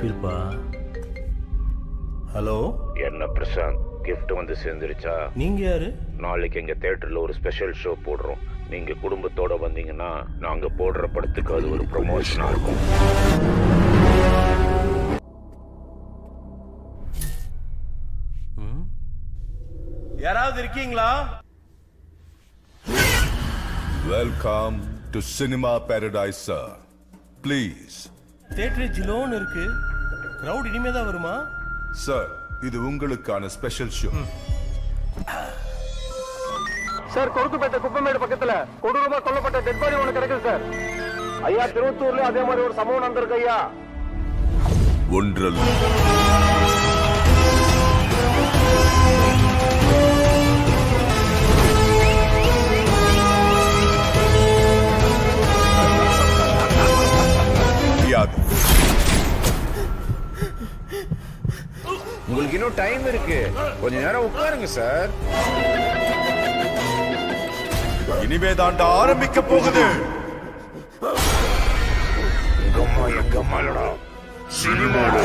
அனுப்பியிருப்பா. Hello, என்ன Prashanth, gift வந்து சேர்ந்துருச்சா? நீங்க யாரு? நாளைக்கு எங்க தியேட்டர்ல ஒரு ஸ்பெஷல் ஷோ போடுறோம். நீங்க குடும்பத்தோட வந்தீங்கன்னா நாங்க போடுற படத்துக்கு அது ஒரு ப்ரமோஷனா இருக்கும். யாராவது இருக்கீங்களா? Welcome to cinema paradise sir. Please. Theatre ஜிலோன்னு இருக்கு. கிரவுட் இனிமே தான் வருமா? சார், இது உங்களுக்கான special show. Sir, Korukkupettai Kuppamedu பக்கத்துல கொடூரமா கொல்லப்பட்ட டெட் பாடி ஒண்ணு கிடைக்குது சார். ஐயா, திருவத்தூர்ல அதே மாதிரி ஒரு சம்பவம் நடந்திருக்கு ஐயா. ஒன்றல்ல, உங்களுக்கு இன்னும் டைம் இருக்கு, கொஞ்ச நேரம் உட்காருங்க சார். இனிமே தாண்டா ஆரம்பிக்க போகுது. எங்க அம்மா எங்க அம்மாடா சினிமாடா.